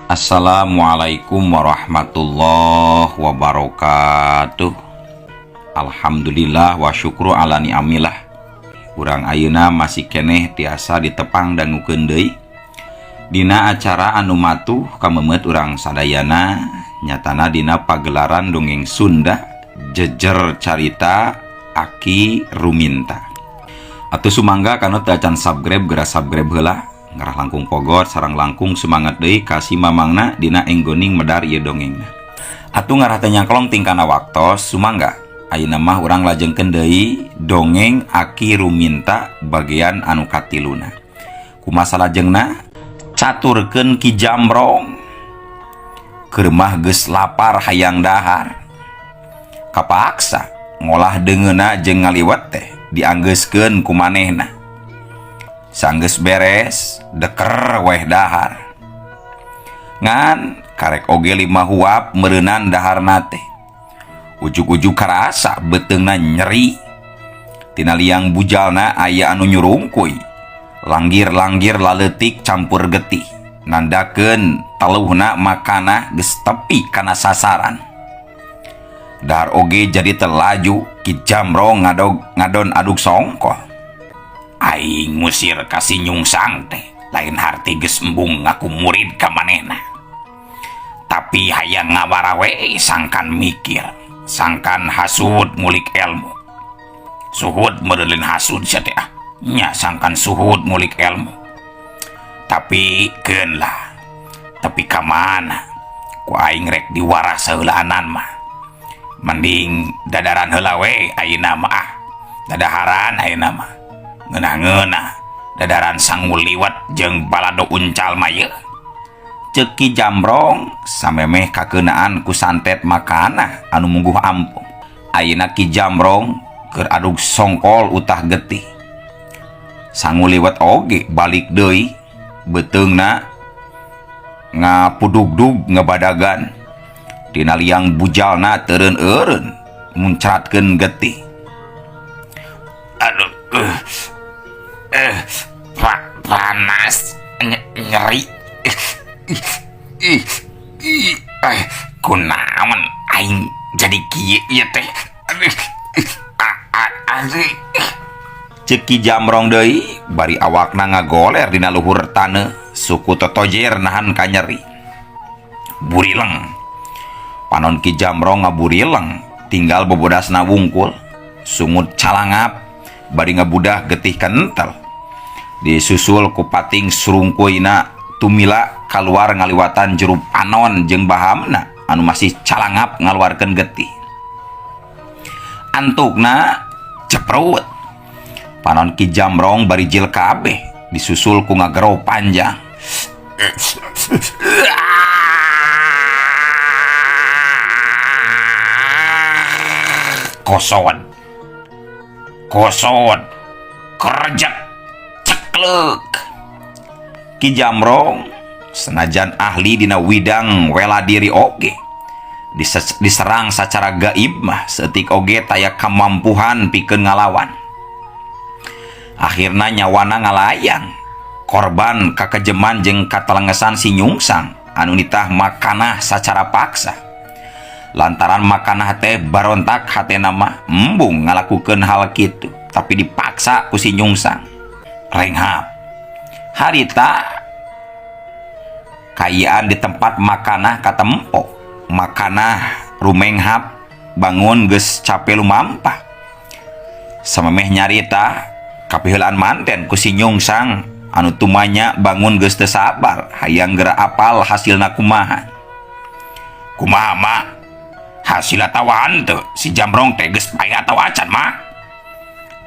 Assalamualaikum warahmatullahi wabarakatuh. Alhamdulillah wa syukru ala ni'amillah. Urang ayeuna masih keneh tiasa ditepang dangukeun deui dina acara anu matuh kamemet urang sadayana, nyatana dina pagelaran dongeng Sunda jejer carita Aki Ruminta. Atuh sumangga kana teu acan subscribe geura subscribe heula. Ngarah langkung pogot sareng langkung semangat deui kasih mamangna dina enggoning medar ieu dongengna. Atuh ngarah teh nyangklong tingkana waktos sumangga ayeuna mah urang lajengkeun deui dongeng Aki Ruminta bagian anu katiluna. Kumaha salajengna caturkeun Ki Jamrong keur mah geus lapar hayang dahar. Kapaksa ngolah deungeuna jeung ngaliwat teh dianggeuskeun ku manehna. Sanggeus beres deker weh dahar ngan karek oge 5 huap meureunnan daharna teh ujug-ujug karasa beteungna nyeri tina liang bujalna aya anu nyurungkuy langgir-langgir laleutik campur getih nandakeun taluhna makanah geus tepi kana sasaran. Dahar oge jadi terlaju Ki Jamrong ngadon aduk songkol. Aing ngusir kasih nyungsang teh lain harti geus embung ngaku murid ka manehna, tapi hayang ngawara we sangkan mikir, sangkan hasud ngulik ilmu. Suhud meureuleun hasud sia teh nya sangkan suhud ngulik ilmu. Tapi keun lah, tapi ka mana ku aing rek diwaras heulaanan mah mending dadaran heula we ayeuna mah dadaharan ayeuna mah ngeunah-ngeunah dadaran sangul liwat jeung balado uncal maya. Ceuk Ki Jamrong samemeh kakeunaan ku santet makanah anu mungguh ampung. Ayeuna Ki Jamrong keur aduk songkol utah getih. Sangul liwat oge balik deui beteungna ngapudugdug ngebadagan dina liang bujalna teureun-eureun muncratkeun getih. Aduh panas nyeri kunaon aing jadi kieu ieu teh ceuk Ki Jamrong deui bari awakna ngagoler dina luhur taneuh suku totojer nahan ka nyeri. Burileng panon Ki Jamrong ngaburileng tinggal bobodasna wungkul sungut calangap bari ngabudah getih kentel disusul ku pating surungkuyna tumila kaluar ngaliwatan jeruk panon jeung bahamna anu masih calangap ngaluarkeun getih. Antukna ceprut panon Ki Jamrong bari jil kabeh disusul ku ngagero panjang. Kosot kerjak ceklek. Ki Jamrong senajan ahli dina widang wela diri oge diserang secara gaib mah seetik oge taya kamampuhan pikeun ngalawan. Akhirna nyawana ngalayang korban kakejeman jeung katelengesan si nyungsang anu nitah makanah secara paksa. Lantaran makanah teh barontak hatena mah embung ngalakukeun hal kitu tapi dipaksa ku si nyungsang. Renghap harita kayaan di tempat makanah katempo makanah rumenghap bangun geus capek lumampah samemeh nyarita kapiheulaan manten ku si nyungsang anu tumanya bangun geus teu sabar hayang geura apal hasilna kumaha mah hasil tawaan teu si Jamrong teh geus payah atawa acan mah,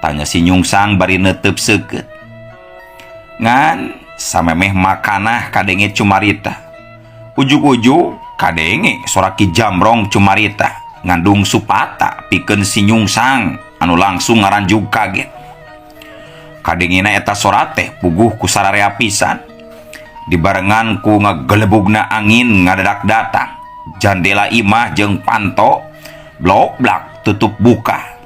tanya si nyungsang bari neuteub seukeut. Ngan samemeh makanah kadenge cumarita ujug-ujug kadenge sora Ki Jamrong cumarita ngandung supata pikeun si nyungsang anu langsung ngaranjug kaget. Kadengena eta sora teh puguh ku sararea pisan dibarengan ku ngagelebugna angin ngadadak datang. Jandela imah jeung panto blok-blak tutup buka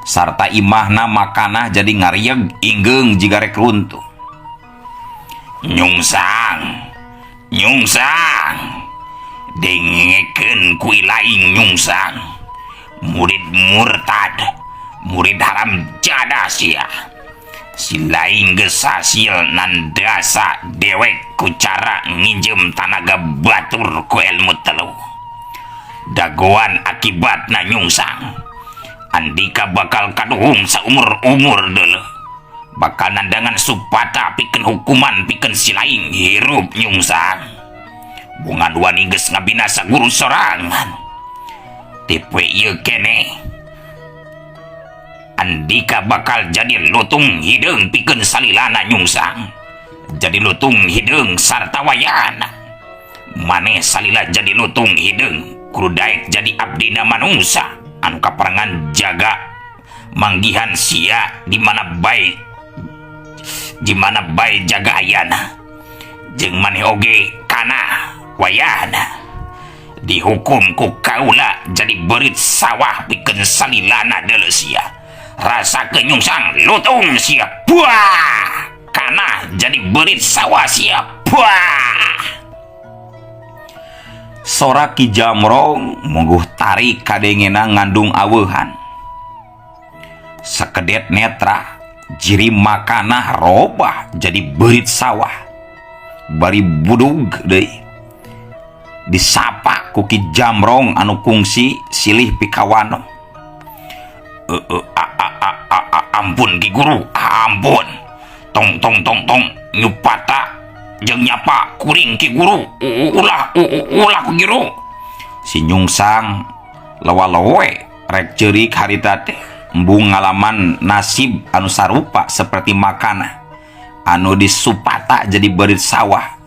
sarta imahna makanah jadi ngarieg inggeung jiga rek runtuh. Nyungsang Nyungsang dengekeun ku ilaing Nyungsang, murid murtad, murid haram jada sia. Si laing geus hasil nandasa dewek ku cara nginjem tanaga batur ku ilmu telu. Dagoan akibatna Nyungsang, Andika bakal kaduhung saumur-umur deuleu. Bakal nandangan supata pikeun hukuman pikeun si laing hirup Nyungsang. Bungan wani geus ngabinasa guru sorangan. Tipe ieu keneh, Andika bakal jadi lutung hideung pikeun salilana Nyungsang. Jadi lutung hideung sarta wayana. Maneh salila jadi lutung hideung, kudu daek jadi abdina manungsa anu kaparangan jaga manggihan sia di mana bae jaga ayana. Jeung maneh oge kana wayana dihukum ku kaula jadi beurit sawah pikeun salilana deuleu sia. Rasakeun Nyungsang lutung sia, buah kana jadi beurit sawah sia, buah. Sora Ki Jamrong mungguh tarik kadengena ngandung aweuhan. Sakedet netra jiri makanah robah jadi beurit sawah. Bari budug deui disapa ku Ki Jamrong anu kungsi silih pikawano. Ampun Ki Guru, ampun. Tong nyupata jeung nyapa kuring Ki Guru. Ulah Ki Guru. Si Nyungsang lewa-lewe rek ceurik harita teh embung ngalaman nasib anu sarupa seperti makanah anu disupata jadi beurit sawah.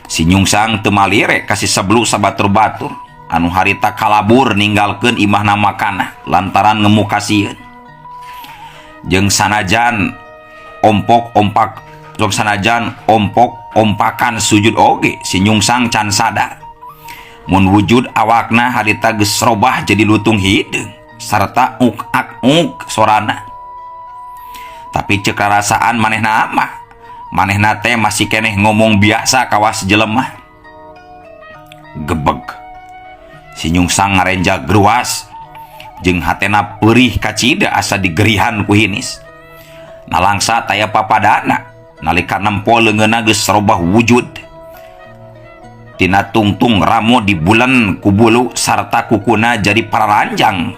Si Nyungsang teu malire kasih sebelu sabatur-batur anu harita kalabur ninggalkeun imahna makanah lantaran ngemu kasieun. Jeung sanajan ompok-ompakan sujud oge, si Nyungsang can sadar mun wujud awakna harita geus robah jadi lutung hideung sarta uk sorana. Tapi ceuk rasaan manehna mah, manehna teh masih keneh ngomong biasa kawas jelema. Gebeg si Nyungsang ngarenjak gruas jeung hatena peurih kacida asa digerihan ku hinis. Nalangsa taya papadana nalika nempo leungeunna geus robah wujud. Tina tungtung ramo di bulan ku bulu sarta kukuna jadi pararanjang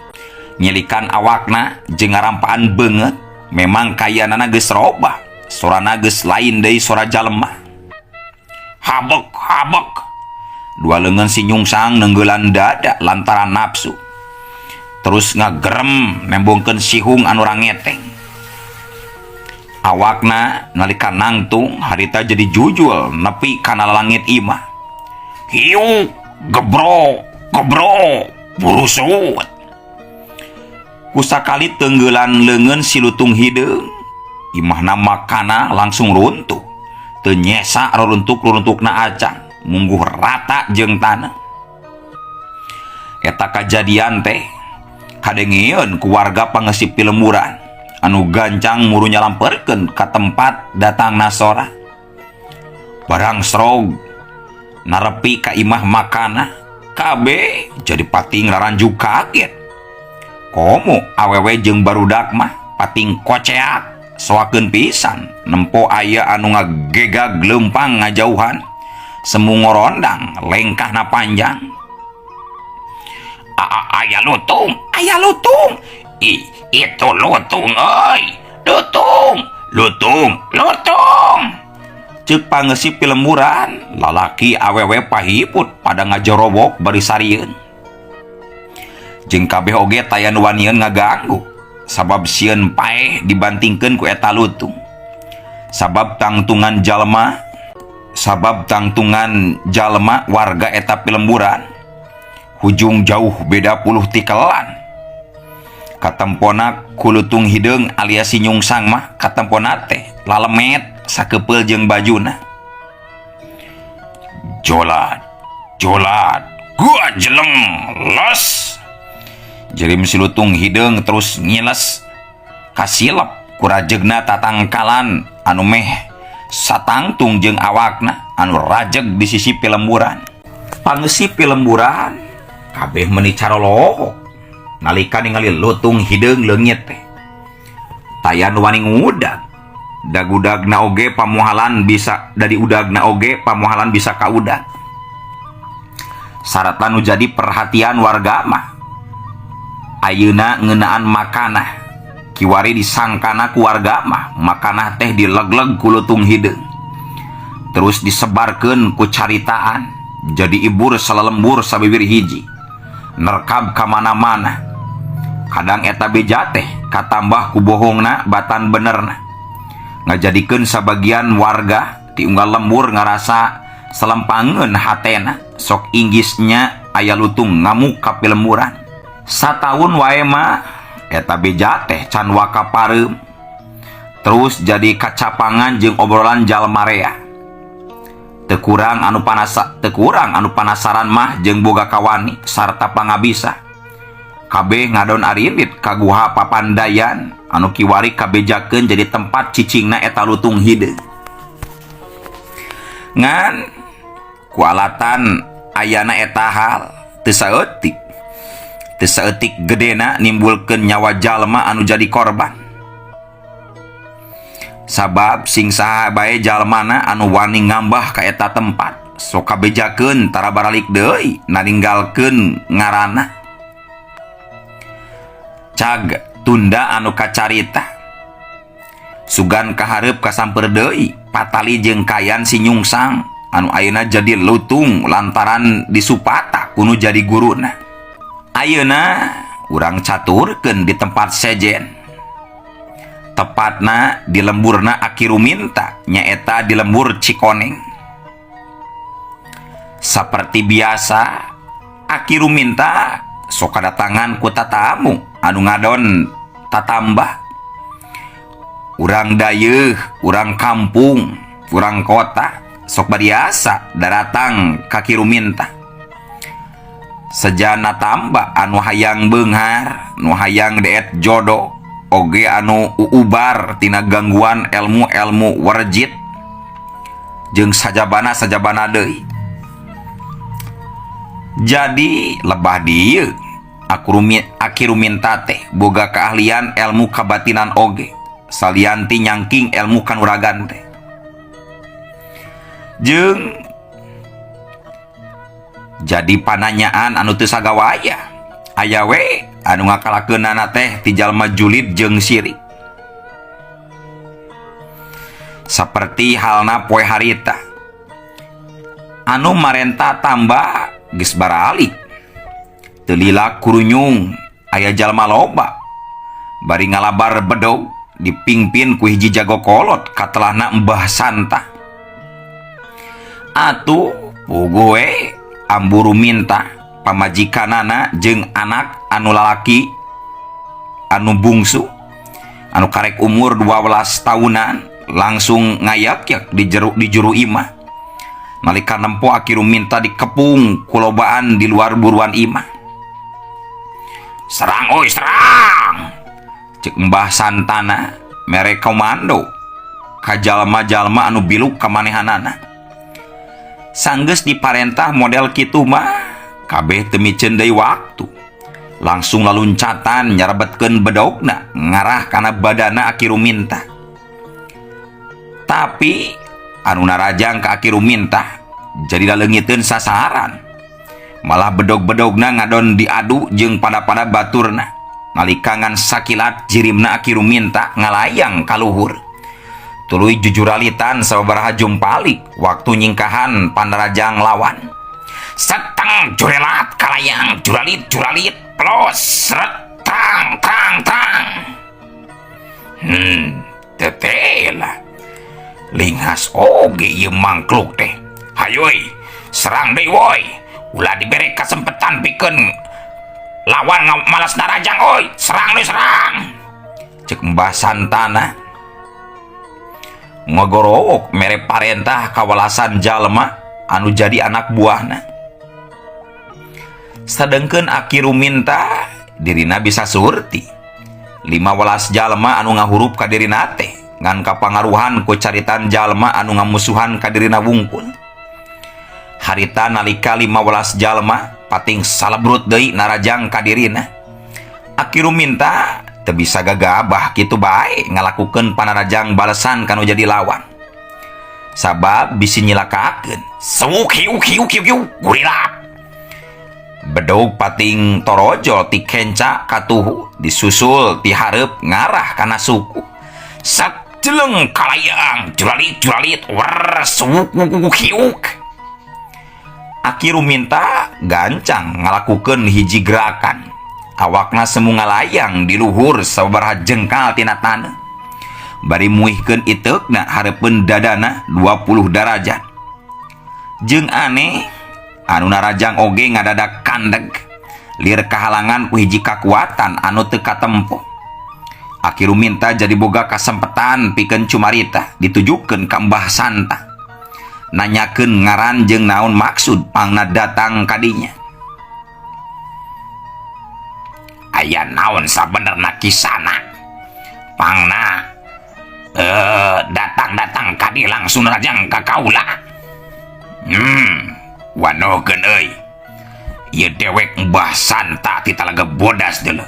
nyilikan awakna jeung ngarampaan beungeut. Memang kayanana geus robah, sorana geus lain deui sora jalema. Habek dua leungeun si Nyungsang nenggeulan dada lantaran nafsu. Terus ngagerem nembongkeun sihung anu rangeteng. Awakna nalika nangtung harita jadi jujul nepi kana langit imah. Hiu gebro burusut. Kusakali tenggeulan leungeun si lutung hideung, imahna makana langsung runtuh. Teu nyesa ruruntuk-ruruntukna acan, mungguh rata jeung tanah. Eta kajadian teh kadengieun ku warga pangesip Pilemburan anu gancang muru nyalamperkeun ka tempat datangna sora. Barang srog narepi ka imah makana kabeh jadi pating raranjuk kaget. Komo awewe jeung barudak mah pating koceak soakeun pisan nempo aya anu ngagegag leumpang ngajauhan semu ngorondang lengkahna panjang. Aya lutung. Itu lutung euy. Lutung. Ceuk pangesip Pilemburan, lalaki awewe pahiput pada ngajorobok bari sarieun. Jeung kabeh oge taya nu wanieun ngaganggu sabab sieun paeh dibantingkeun ku eta lutung. Sabab tangtungan jalma warga eta Pilemburan hujung jauh beda puluh tikelan. Katempona ku lutung hideung alias si Nyungsang mah katempona teh lalemet sakepeul jeung bajuna. Jolat gua jelem los. Jerim si lutung hideung terus ngiles kasilep ku rajegna tatangkalan anu meh satangtung jeung awakna. anu rajeg di sisi pilemburan. Pangeusi pilemburan kabeh meuni caroloho nalika ningali lutung hideung leungit teh. Tayan wani ngudag. Dagudagna oge pamuhalan bisa dari udagna oge pamuhalan bisa ka udag. Syarat nu jadi perhatian warga mah ayeuna ngeunaan makanah kiwari disangkana ku warga mah makanah teh dilegleg ku lutung hideung terus disebarkeun ku caritaan jadi ibur salelembur sabibir hiji nerkab ka mana-mana. Kadang eta beja teh katambah ku bohongna batan benerna ngajadikeun sabagian warga ti unggal lembur ngarasa selempangeun hatena sok inggisnya aya lutung ngamuk ka pilemburan. Sataun wae mah eta beja teh can waka pareum terus jadi kacapangan jeung obrolan jalmarea. Teu kurang anu panasaran mah jeung boga kawani sarta pangabisa kabeh ngadon aririt ka guha papandayan anu kiwari kabejakeun jadi tempat cicingna eta lutung hideung. Ngan kualatan ayana eta hal teu saeutik gedena nimbulkeun nyawa jalma anu jadi korban. Sabab sing saha bae jalmana anu wani ngambah ka eta tempat sok kabejakeun tara baralik deui naninggalkeun ngaranna. Cag tunda anu kacarita sugan kahareup kasamper deui patali jeung kayan si nyungsang anu ayeuna jadi lutung lantaran disupata kuno jadi guruna. Ayeuna urang caturkeun di tempat sejen tepatna di lemburna Akiruminta nyaeta di lembur Cikoneng. Saperti biasa Akiruminta sok kadatangan ku tatamu anu ngadon tatambah urang dayeuh, urang kampung, urang kota sok bariasa daratang ka Kiruminta. Sejana tambah anu hayang beunghar, nu hayang deet jodoh, oge anu uubar tina gangguan ilmu-ilmu warjit jeung sajabana deui. Jadi lebah dieu Akiruminta teh boga keahlian ilmu kabatinan oge salianti nyangking ilmu kanuragan teh. Jeung jadi pananyaan anu teu sagawaya aya we anu ngakalakeunana teh ti jalma julid jeung sirik. Saperti halna poe harita anu marenta tambah geus baralik teu lila kurunyung aya jalma loba bari ngalabar bedog dipingpin ku hiji jago kolot katelahna Mbah Santa. Atuh puguh we amburu minta pamajikanana jeung anak anu lalaki anu bungsu anu karek umur 12 tahunan langsung ngayak-yak di juru imah nalika nempo Akiruminta dikepung kulobaan di luar buruan imah. Serang oi serang cek Mbah Santana mere komando ka jalma-jalma anu biluk kamanehanana. Sanggeus diparentah model kitu mah kabeh teu miceun deui waktu langsung laluncatan nyarebetkeun bedogna ngarah kana badana Akiruminta. Tapi anu narajang ka Akiruminta jadi laleungiteun sasaran malah bedog-bedogna ngadon diadu jeung pada-pada baturna nalika ngan sakilat jirimna Akiruminta ngalayang ka luhur. Tuluy jujuralitan sababaraha jumpalik waktu nyingkahan pandarajang lawan. Seteng jurelat kalayang juralit pelos seret tang tetela linghas oge ieu mangkluk teh. Hayoy serang deui woy ulah dibere kasempetan pikeun lawan malas narajang oi serang deui serang cek Mbah Santana ngogorowok mere parentah kawalasan jalma anu jadi anak buahna. Sadengkeun Akiruminta dirina bisa surti 15 jalma anu ngahurup ka dirina teh ngan kapangaruhan ku caritan jalma anu ngamusuhan ka dirina wungkul. harita nalika 15 jalma pating salebrut deui narajang ka dirina. Aki Ruminta teu bisa gagabah kitu bae ngalakukeun panarajang balesan kanu jadi lawan. Sabab bisi nyilakakeun. Suk hiu gurila. Bedog pating torojol ti kenca katuhu disusul ti hareup ngarah kana suku. Sak jeleng kalayang juralit wer suk hiuk. Aki Ruminta gancang ngalakukeun hiji gerakan. Awakna semu ngalayang di luhur sabaraha jengkal tina taneuh. Bari muihkeun iteukna hareupeun dadana 20 derajat. Jeung aneh anu narajang oge ngadadak kandeg lir kahalangan ku hiji kakuatan anu teu katempo. Aki Ruminta jadi boga kasempetan pikeun cumarita ditujukeun ka Mbah Santa. Nanyakeun ngaran jeung naon maksud pangna datang kadinya. Aya naon sabenerna kisana? Pangna datang kadi langsung rajang ka kaula. Wanohkeun euy. Ieu dewek Mbah Santa ti Talaga Bodas deuleu.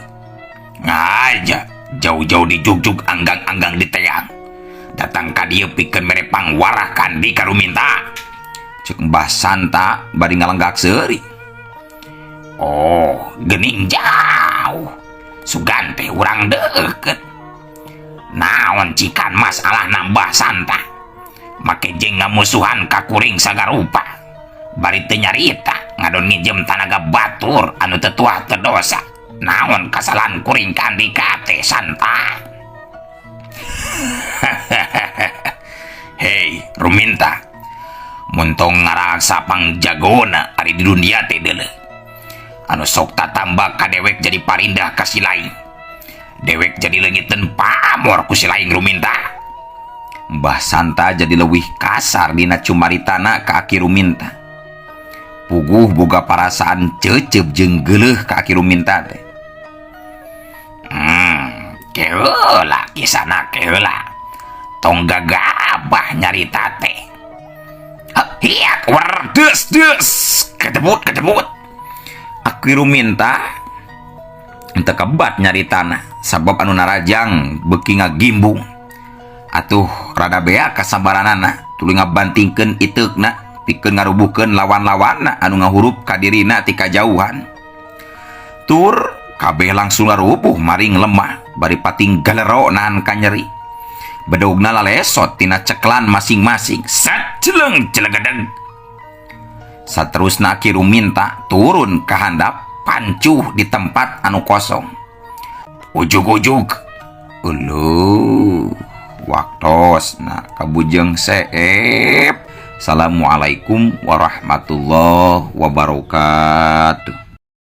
Ngaja jauh-jauh di jugjug anggang-anggang di teang. Datang ka dieu pikeun mere pangwarah kandi ka Ruminta. Ceuk Mbah Santa bari ngalenggak seuri. Oh, geuning jauh. Sugante urang deukeut. Naon cikan masalah nambah Santa? Make jeung ngamusuhan ka kuring sagarupa. Bari teu nyarita ngadon nginjem tanaga batur anu teu tuah teu dosa. Naon kasalahan kuring ka Andika teh Santa? Hei, Ruminta. Mun tong ngarasa pangjagona ari di dunia teh deuleu. Anu sok tatambah ka dewek jadi parindah ka si lain. Dewek jadi leungiteun pamor ku si lain Ruminta. Mbah Santa jadi leuwih kasar dina cumaritana ka Aki Ruminta. Puguh boga parasaan ceuceub jeung geuleuh ka Aki Ruminta teh. Keula kisana keula. Tong gagabah nyarita teh. Hiat wer deus ketebut. Aki Ruminta teu kebat nyaritana sabab anu narajang beuki ngagimbung. Atuh rada bea kasabaranana tuluy ngabantingkeun iteukna pikeun ngarubuhkeun lawan-lawanna anu ngahurup ka dirina ti kajauhan. Tur kabeh langsung ngarubuh maring lemah bari pating galero nahan ka nyeri. Bedogna lalesot tina ceklan masing-masing. Sajeleng jelegedeg. Saterusna Aki Ruminta turun ke handap pancuh di tempat anu kosong. Ujug-ujug waktosna kabujeng seep. Assalamualaikum warahmatullahi wabarakatuh.